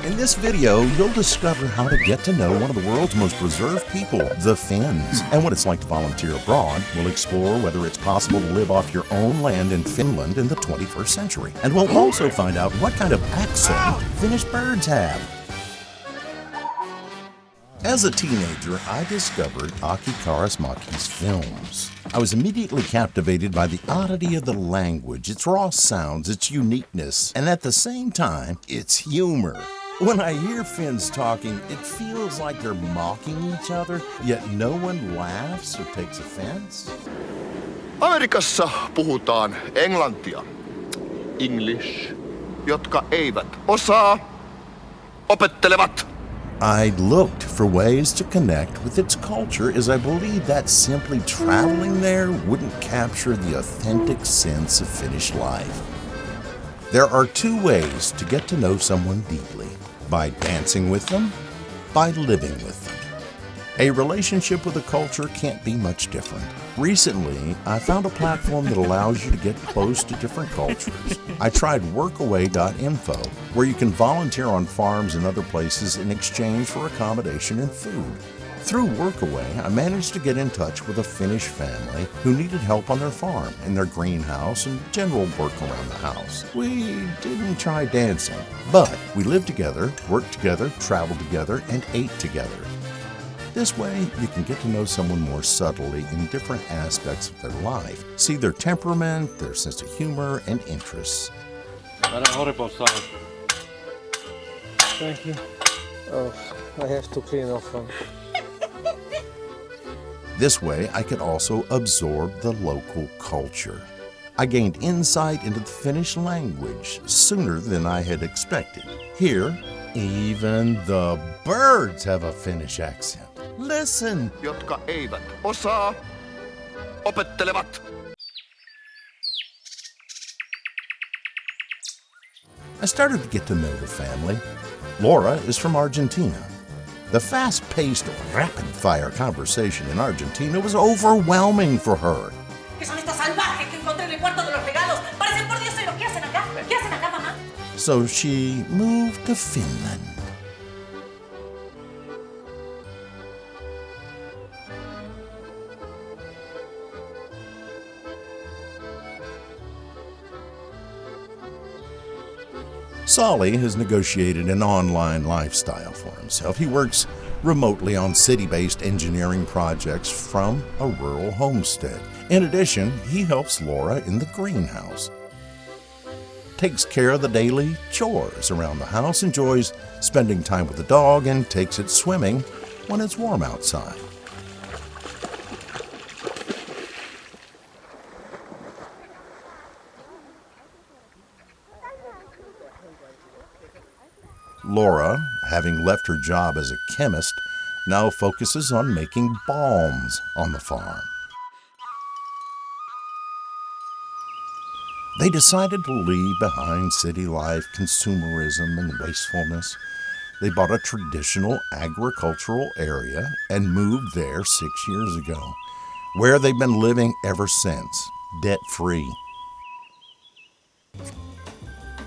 In this video, you'll discover how to get to know one of the world's most reserved people, the Finns, and what it's like to volunteer abroad. We'll explore whether it's possible to live off your own land in Finland in the 21st century. And we'll also find out what kind of accent Finnish birds have. As a teenager, I discovered Aki Kaurismäki's films. I was immediately captivated by the oddity of the language, its raw sounds, its uniqueness, and at the same time, its humor. When I hear Finns talking, it feels like they're mocking each other, yet no one laughs or takes offense. Amerikassa puhutaan englantia. English. Jotka eivät osaa, opettelevat. I looked for ways to connect with its culture as I believed that simply traveling there wouldn't capture the authentic sense of Finnish life. There are two ways to get to know someone deeply: by dancing with them, by living with them. A relationship with a culture can't be much different. Recently, I found a platform that allows you to get close to different cultures. I tried Workaway.info, where you can volunteer on farms and other places in exchange for accommodation and food. Through Workaway, I managed to get in touch with a Finnish family who needed help on their farm, in their greenhouse, and general work around the house. We didn't try dancing, but we lived together, worked together, traveled together, and ate together. This way, you can get to know someone more subtly in different aspects of their life, see their temperament, their sense of humor, and interests. What a horrible sound. Thank you. Oh, I have to clean off one. This way, I could also absorb the local culture. I gained insight into the Finnish language sooner than I had expected. Here, even the birds have a Finnish accent. Listen! Jotka eivät osaa, opettelevat. I started to get to know the family. Laura is from Argentina. The fast-paced, rapid-fire conversation in Argentina was overwhelming for her. So she moved to Finland. Solly has negotiated an online lifestyle for himself. He works remotely on city-based engineering projects from a rural homestead. In addition, he helps Laura in the greenhouse, takes care of the daily chores around the house, enjoys spending time with the dog, and takes it swimming when it's warm outside. Laura, having left her job as a chemist, now focuses on making balms on the farm. They decided to leave behind city life, consumerism, and wastefulness. They bought a traditional agricultural area and moved there 6 years ago, where they've been living ever since, debt-free.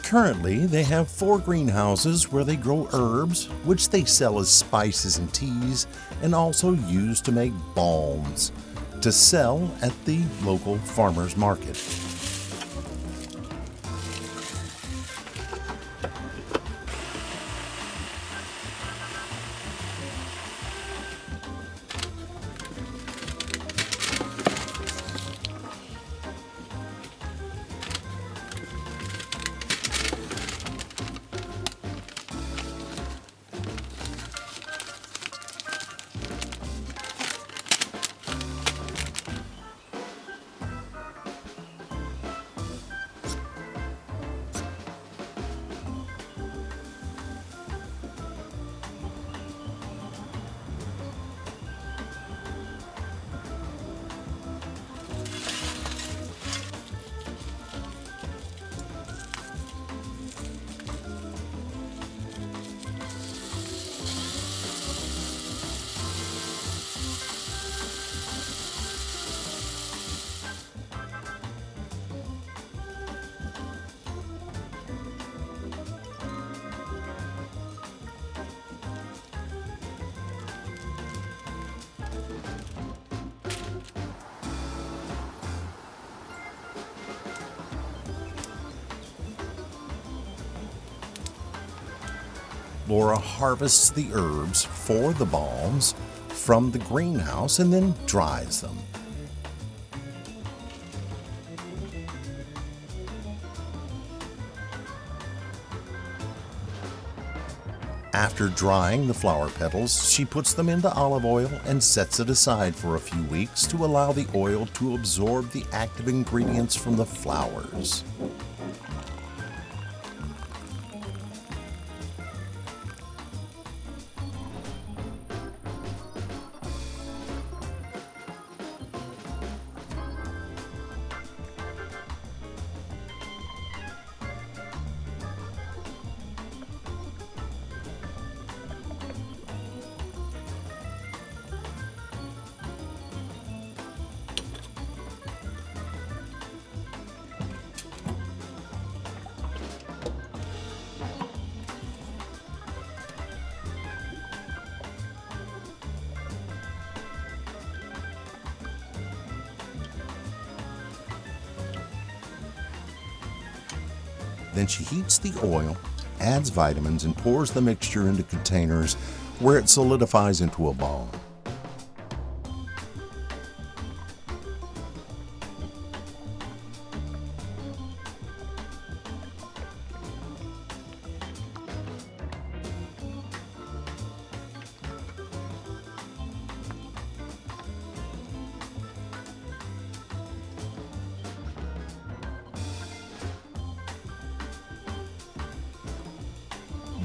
Currently, they have 4 greenhouses where they grow herbs, which they sell as spices and teas, and also use to make balms to sell at the local farmers market. Laura harvests the herbs for the balms from the greenhouse and then dries them. After drying the flower petals, she puts them into olive oil and sets it aside for a few weeks to allow the oil to absorb the active ingredients from the flowers. Then she heats the oil, adds vitamins, and pours the mixture into containers where it solidifies into a balm.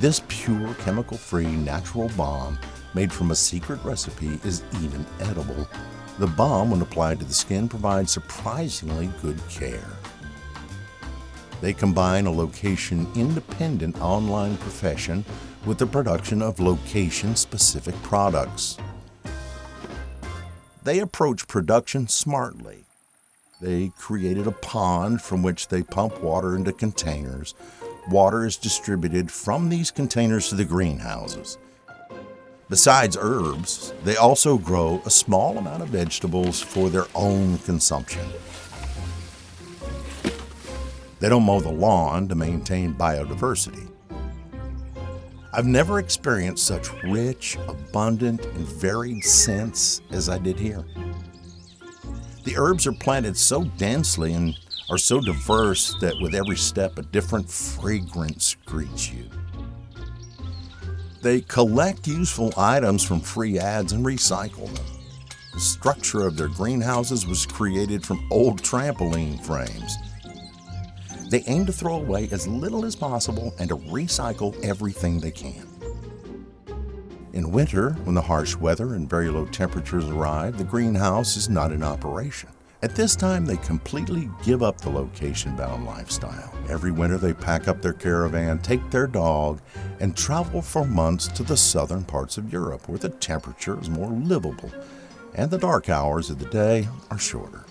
This pure, chemical-free, natural balm made from a secret recipe is even edible. The balm, when applied to the skin, provides surprisingly good care. They combine a location-independent online profession with the production of location-specific products. They approach production smartly. They created a pond from which they pump water into containers. Water is distributed from these containers to the greenhouses. Besides herbs, they also grow a small amount of vegetables for their own consumption. They don't mow the lawn to maintain biodiversity. I've never experienced such rich, abundant, and varied scents as I did here. The herbs are planted so densely and are so diverse that with every step a different fragrance greets you. They collect useful items from free ads and recycle them. The structure of their greenhouses was created from old trampoline frames. They aim to throw away as little as possible and to recycle everything they can. In winter, when the harsh weather and very low temperatures arrive, the greenhouse is not in operation. At this time, they completely give up the location-bound lifestyle. Every winter, they pack up their caravan, take their dog, and travel for months to the southern parts of Europe, where the temperature is more livable and the dark hours of the day are shorter.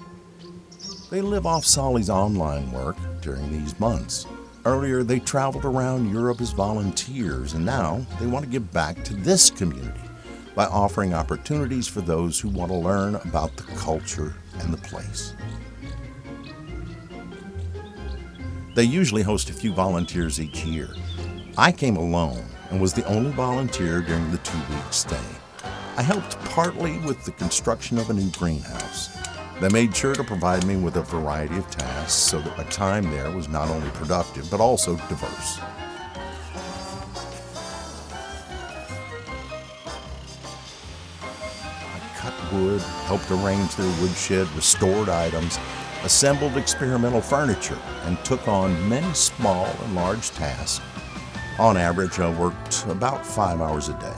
They live off Solly's online work during these months. Earlier, they traveled around Europe as volunteers, and now they want to give back to this community by offering opportunities for those who want to learn about the culture and the place. They usually host a few volunteers each year. I came alone and was the only volunteer during the 2-week stay. I helped partly with the construction of a new greenhouse. They made sure to provide me with a variety of tasks so that my time there was not only productive but also diverse. Wood, helped arrange their woodshed, restored items, assembled experimental furniture, and took on many small and large tasks. On average, I worked about 5 hours a day.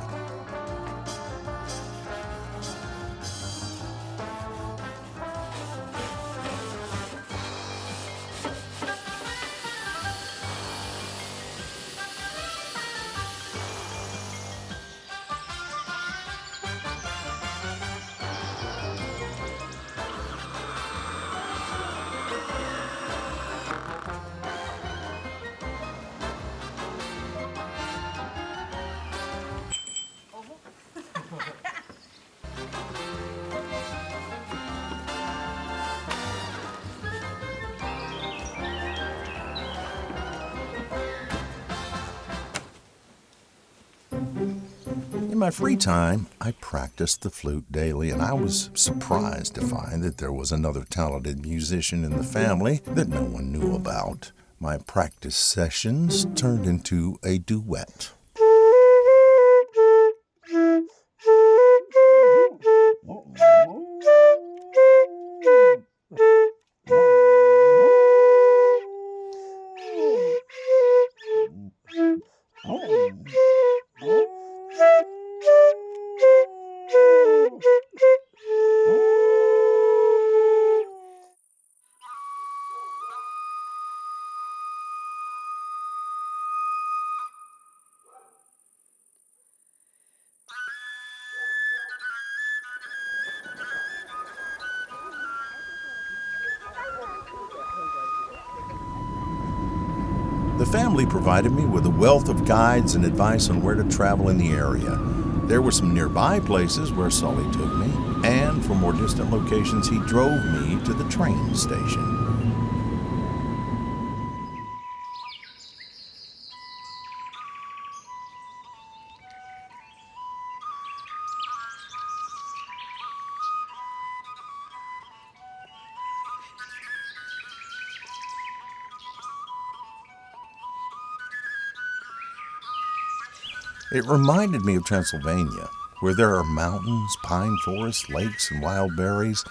In my free time, I practiced the flute daily, and I was surprised to find that there was another talented musician in the family that no one knew about. My practice sessions turned into a duet. The family provided me with a wealth of guides and advice on where to travel in the area. There were some nearby places where Sully took me, and for more distant locations, he drove me to the train station. It reminded me of Transylvania, where there are mountains, pine forests, lakes, and wild berries.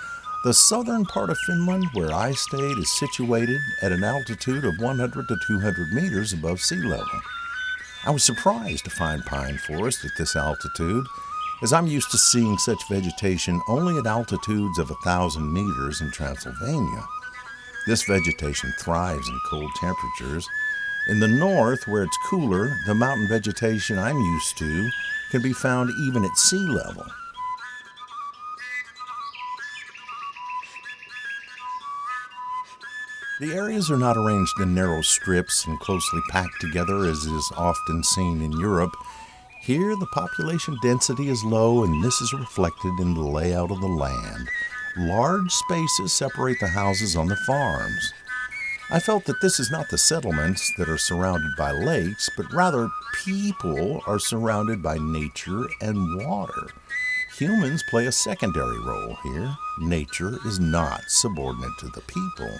The southern part of Finland, where I stayed, is situated at an altitude of 100 to 200 meters above sea level. I was surprised to find pine forest at this altitude, as I'm used to seeing such vegetation only at altitudes of 1,000 meters in Transylvania. This vegetation thrives in cold temperatures. In the north, where it's cooler, the mountain vegetation I'm used to can be found even at sea level. The areas are not arranged in narrow strips and closely packed together as is often seen in Europe. Here, the population density is low, and this is reflected in the layout of the land. Large spaces separate the houses on the farms. I felt that this is not the settlements that are surrounded by lakes, but rather people are surrounded by nature and water. Humans play a secondary role here. Nature is not subordinate to the people.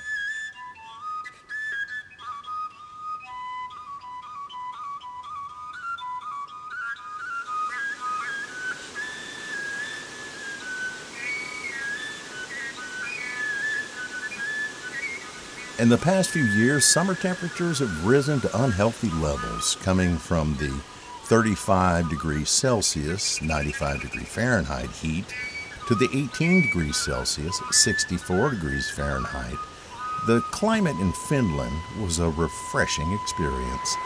In the past few years, summer temperatures have risen to unhealthy levels, coming from the 35 degrees Celsius, 95 degree Fahrenheit heat, to the 18 degrees Celsius, 64 degrees Fahrenheit. The climate in Finland was a refreshing experience.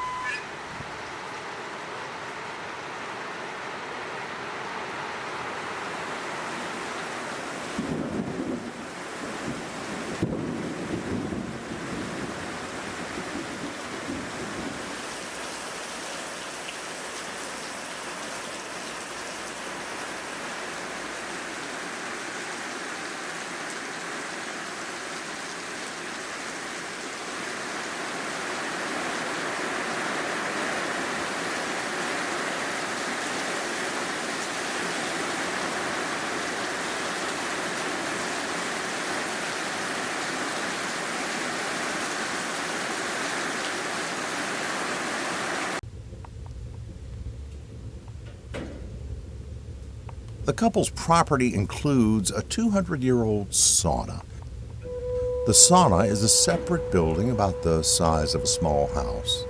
The couple's property includes a 200-year-old sauna. The sauna is a separate building about the size of a small house.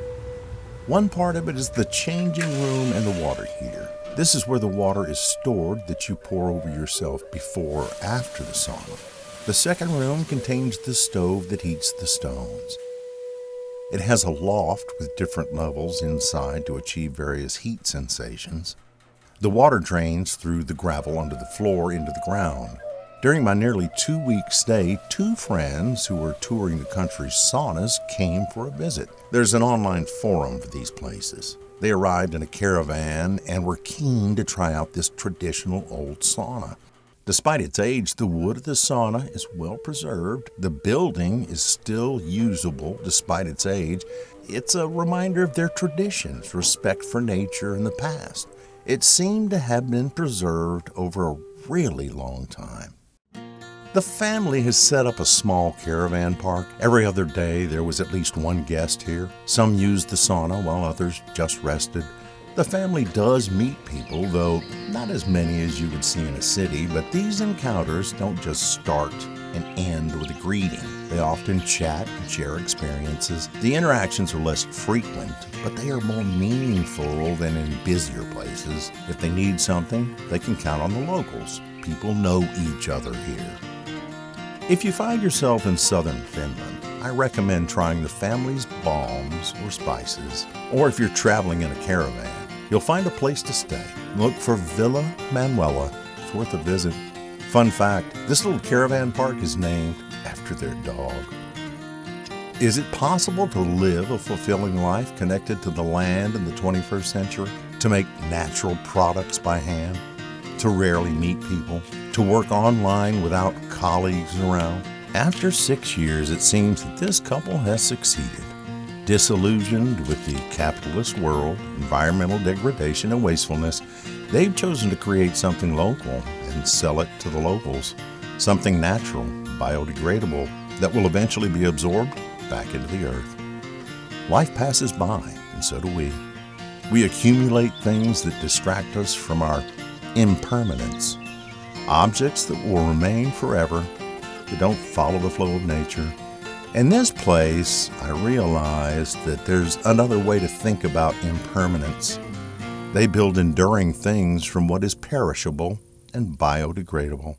One part of it is the changing room and the water heater. This is where the water is stored that you pour over yourself before or after the sauna. The second room contains the stove that heats the stones. It has a loft with different levels inside to achieve various heat sensations. The water drains through the gravel under the floor into the ground. During my nearly 2-week stay, 2 friends who were touring the country's saunas came for a visit. There's an online forum for these places. They arrived in a caravan and were keen to try out this traditional old sauna. Despite its age, the wood of the sauna is well preserved. The building is still usable despite its age, It's a reminder of their traditions, respect for nature and the past. It seemed to have been preserved over a really long time. The family has set up a small caravan park. Every other day there was at least one guest here. Some used the sauna while others just rested. The family does meet people, though not as many as you would see in a city, but these encounters don't just start and end with a greeting. They often chat and share experiences. The interactions are less frequent, but they are more meaningful than in busier places. If they need something, they can count on the locals. People know each other here. If you find yourself in southern Finland, I recommend trying the family's balms or spices. Or if you're traveling in a caravan, you'll find a place to stay. Look for Villa Manuela. It's worth a visit. Fun fact, this little caravan park is named after their dog. Is it possible to live a fulfilling life connected to the land in the 21st century? To make natural products by hand? To rarely meet people? To work online without colleagues around? After 6 years, it seems that this couple has succeeded. Disillusioned with the capitalist world, environmental degradation, and wastefulness, they've chosen to create something local and sell it to the locals. Something natural, biodegradable, that will eventually be absorbed back into the earth. Life passes by, and so do we. We accumulate things that distract us from our impermanence. Objects that will remain forever, that don't follow the flow of nature. In this place, I realized that there's another way to think about impermanence. They build enduring things from what is perishable and biodegradable.